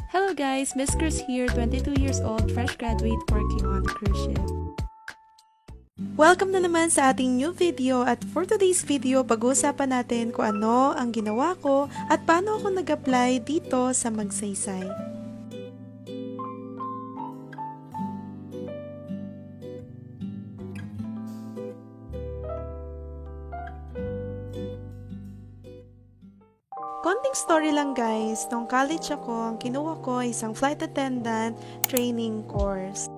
Hello guys, Miss Chris here, 22 years old, fresh graduate working on a cruise ship. Welcome na naman sa ating new video at for today's video, pag-uusapan natin kung ano ang ginawa ko at paano ako nag-apply dito sa Magsaysay. Konting story lang guys, nung college ako, ang kinuha ko ay isang flight attendant training course.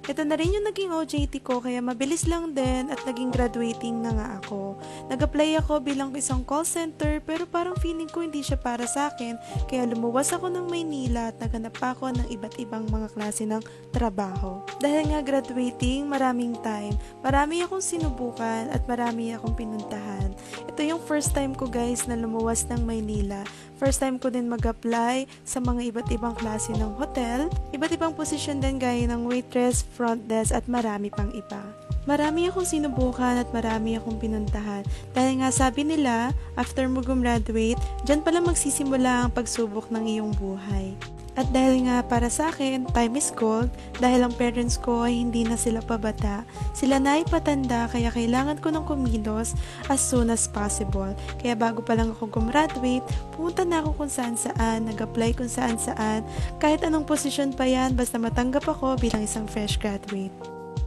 Ito na rin yung naging OJT ko kaya mabilis lang din at naging graduating na nga ako. Nag-apply ako bilang isang call center pero parang feeling ko hindi siya para sa akin kaya lumuwas ako ng Maynila at naghanap pa ako ng iba't ibang mga klase ng trabaho. Dahil nga graduating, maraming time, marami akong sinubukan at marami akong pinuntahan. Ito yung first time ko guys na lumuwas ng Maynila. First time ko din mag-apply sa mga iba't ibang klase ng hotel, iba't ibang posisyon din gaya ng waitress, front desk at marami pang iba. Marami akong sinubukan at marami akong pinuntahan. Dahil nga sabi nila, after mo gumraduate, dyan pala magsisimula ang pagsubok ng iyong buhay. At dahil nga para sa akin, time is gold, dahil ang parents ko ay hindi na sila pabata. Sila na ay patanda kaya kailangan ko ng kumilos as soon as possible. Kaya bago pa lang ako gumraduate, pumunta na ako kung saan saan, nag-apply kung saan saan, kahit anong posisyon pa yan, basta matanggap ako bilang isang fresh graduate.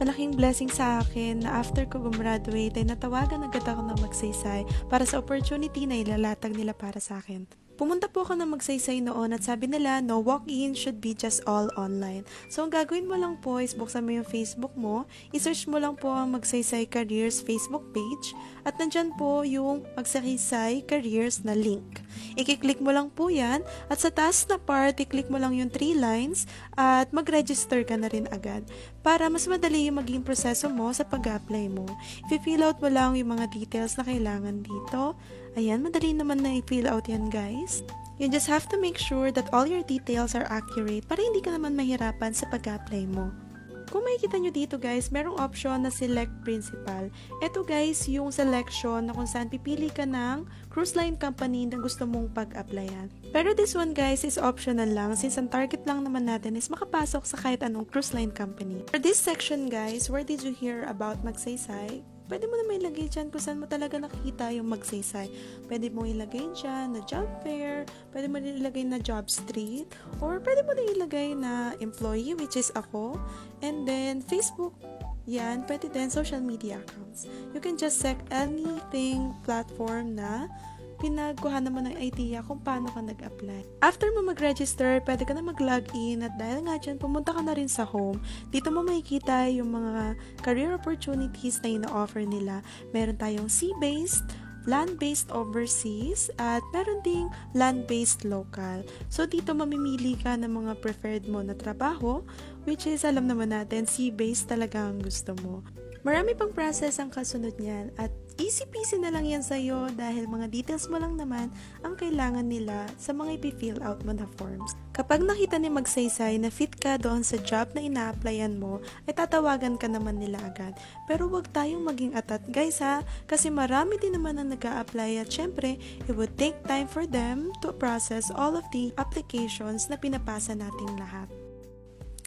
Malaking blessing sa akin na after ko gumraduate ay natawagan agad ako ng Magsaysay para sa opportunity na ilalatag nila para sa akin. Pumunta po ako ng Magsaysay noon at sabi nila no walk-in should be just all online. So ang gagawin mo lang po is buksan mo yung Facebook mo, isearch mo lang po ang Magsaysay Careers Facebook page at nandyan po yung Magsaysay Careers na link. I-click mo lang po yan at sa taas na part, i-click mo lang yung 3 lines at mag-register ka na rin agad para mas madali yung maging proseso mo sa pag-apply mo. I-fill out mo lang yung mga details na kailangan dito. Ayan, madali naman na i-fill out yan guys. You just have to make sure that all your details are accurate para hindi ka naman mahirapan sa pag-apply mo. Kung makikita nyo dito guys, merong option na select principal. Ito guys, yung selection na kung saan pipili ka ng cruise line company na gusto mong pag-applyan. Pero this one guys is optional lang since ang target lang naman natin is makapasok sa kahit anong cruise line company. For this section guys, where did you hear about Magsaysay? Pwede mo naman ilagay dyan kung saan mo talaga nakikita yung Magsaysay. Pwede mo ilagay dyan na job fair, pwede mo ilagay na job street, or pwede mo ilagay na employee, which is ako, and then Facebook. Yan, pwede din social media accounts. You can just select anything platform na pinagkuhan naman ng idea kung paano ka nag-apply. After mo mag-register, pwede ka na mag-login at dahil nga dyan, pumunta ka na rin sa home. Dito mo makikita yung mga career opportunities na ina-offer nila. Meron tayong sea-based, land-based overseas, at meron ding land-based local. So, dito mamimili ka ng mga preferred mo na trabaho, which is alam naman natin, sea-based talaga ang gusto mo. Marami pang process ang kasunod niyan at easy-peasy na lang yan sa'yo dahil mga details mo lang naman ang kailangan nila sa mga ipi-fill out mo na forms. Kapag nakita ni Magsaysay na fit ka doon sa job na ina-applyan mo, ay tatawagan ka naman nila agad. Pero wag tayong maging atat guys ha, kasi marami din naman ang nag-a-apply at syempre, it would take time for them to process all of the applications na pinapasa nating lahat.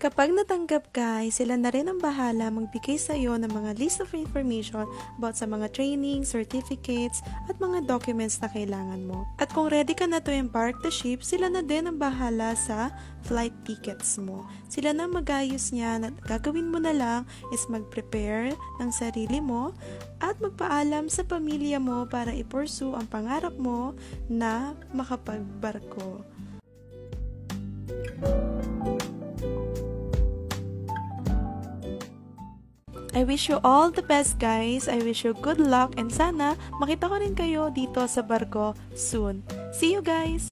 Kapag natanggap ka, sila na rin ang bahala magbigay sa iyo ng mga list of information about sa mga training, certificates, at mga documents na kailangan mo. At kung ready ka na to embark the ship, sila na din ang bahala sa flight tickets mo. Sila na mag-ayos niyan at gagawin mo na lang is mag-prepare ng sarili mo at magpaalam sa pamilya mo para i-pursue ang pangarap mo na makapagbarko. I wish you all the best guys. I wish you good luck and sana makita ko rin kayo dito sa barko soon. See you guys!